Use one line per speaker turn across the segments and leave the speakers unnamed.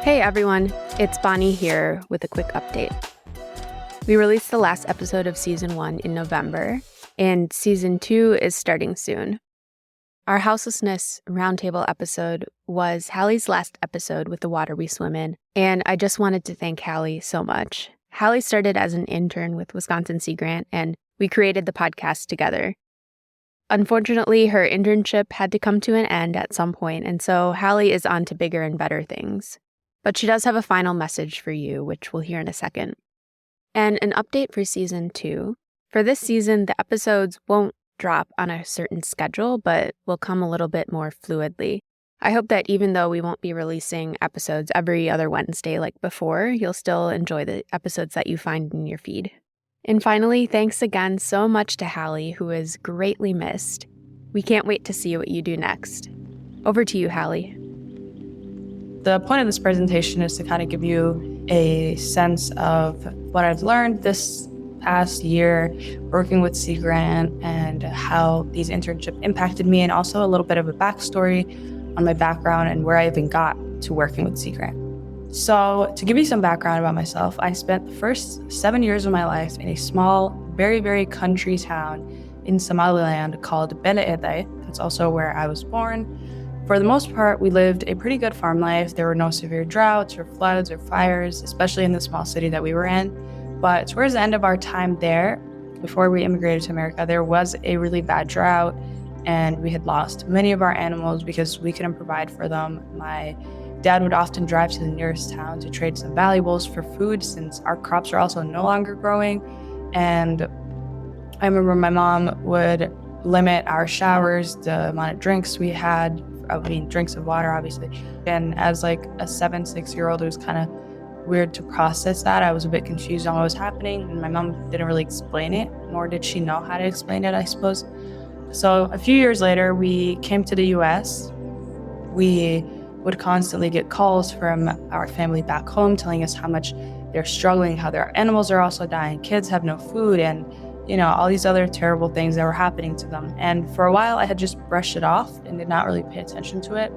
Hey everyone, it's Bonnie here with a quick update. We released the last episode of Season 1 in November, and Season 2 is starting soon. Our houselessness roundtable episode was Hallie's last episode with the water we swim in, and I just wanted to thank Hali so much. Hali started as an intern with Wisconsin Sea Grant, and we created the podcast together. Unfortunately, her internship had to come to an end at some point, and so Hali is on to bigger and better things. But she does have a final message for you, which we'll hear in a second. And an update for Season 2. For this season, the episodes won't drop on a certain schedule, but will come a little bit more fluidly. I hope that even though we won't be releasing episodes every other Wednesday like before, you'll still enjoy the episodes that you find in your feed. And finally, thanks again so much to Hali, who is greatly missed. We can't wait to see what you do next. Over to you, Hali.
The point of this presentation is to kind of give you a sense of what I've learned this past year working with Sea Grant and how these internships impacted me, and also a little bit of a backstory on my background and where I even got to working with Sea Grant. So to give you some background about myself, I spent the first 7 years of my life in a small, very, very country town in Somaliland called Bele Ede. That's also where I was born. For the most part, we lived a pretty good farm life. There were no severe droughts or floods or fires, especially in the small city that we were in. But towards the end of our time there, before we immigrated to America, there was a really bad drought, and we had lost many of our animals because we couldn't provide for them. My dad would often drive to the nearest town to trade some valuables for food, since our crops are also no longer growing. And I remember my mom would limit our showers, the amount of drinks we had, drinks of water, obviously. And as like a 6-year-old, it was kind of weird to process that. I was a bit confused on what was happening, and my mom didn't really explain it, nor did she know how to explain it, I suppose. So a few years later, we came to the US. We would constantly get calls from our family back home telling us how much they're struggling, how their animals are also dying, kids have no food, and all these other terrible things that were happening to them. And for a while, I had just brushed it off and did not really pay attention to it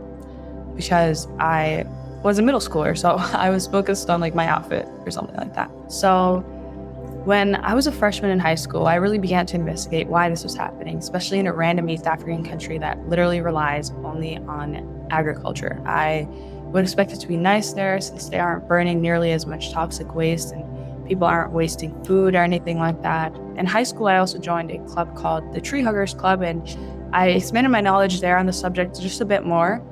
because I was a middle schooler, so I was focused on like my outfit or something like that. So when I was a freshman in high school, I really began to investigate why this was happening, especially in a random East African country that literally relies only on agriculture. I would expect it to be nice there since they aren't burning nearly as much toxic waste and people aren't wasting food or anything like that. In high school, I also joined a club called the Tree Huggers Club, and I expanded my knowledge there on the subject just a bit more.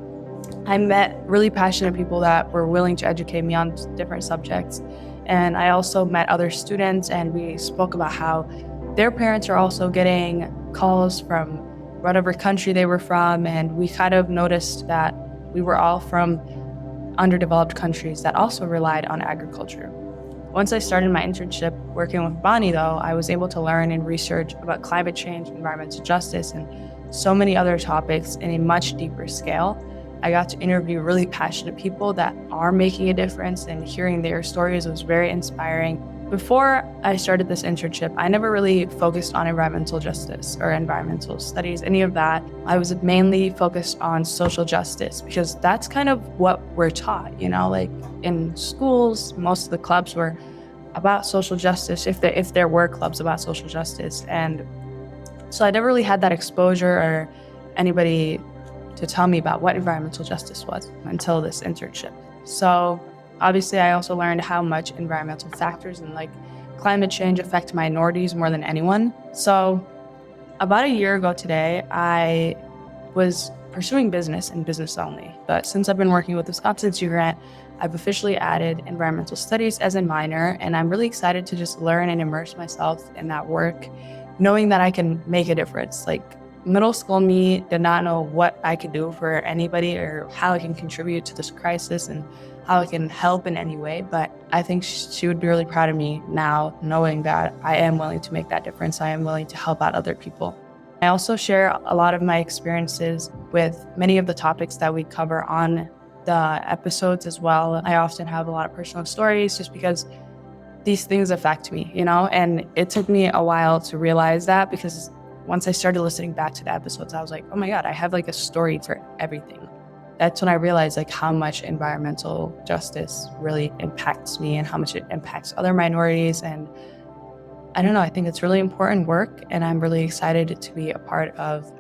I met really passionate people that were willing to educate me on different subjects. And I also met other students, and we spoke about how their parents are also getting calls from whatever country they were from. And we kind of noticed that we were all from underdeveloped countries that also relied on agriculture. Once I started my internship working with Bonnie, though, I was able to learn and research about climate change, environmental justice, and so many other topics in a much deeper scale. I got to interview really passionate people that are making a difference, and hearing their stories was very inspiring. Before I started this internship, I never really focused on environmental justice or environmental studies, any of that. I was mainly focused on social justice because that's kind of what we're taught, like in schools, most of the clubs were about social justice, if there were clubs about social justice. And so I never really had that exposure or anybody to tell me about what environmental justice was until this internship. So obviously, I also learned how much environmental factors and climate change affect minorities more than anyone. So about a year ago today, I was pursuing business and business only. But since I've been working with Wisconsin Sea Grant, I've officially added environmental studies as a minor, and I'm really excited to just learn and immerse myself in that work, knowing that I can make a difference. Middle school me did not know what I could do for anybody or how I can contribute to this crisis and how I can help in any way. But I think she would be really proud of me now, knowing that I am willing to make that difference. I am willing to help out other people. I also share a lot of my experiences with many of the topics that we cover on the episodes as well. I often have a lot of personal stories just because these things affect me, and it took me a while to realize that, because once I started listening back to the episodes, I was like, oh my God, I have a story for everything. that's when I realized like how much environmental justice really impacts me and how much it impacts other minorities. And I don't know, I think it's really important work, and I'm really excited to be a part of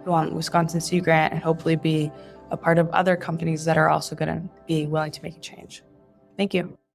Wisconsin Sea Grant and hopefully be a part of other companies that are also going to be willing to make a change. Thank you.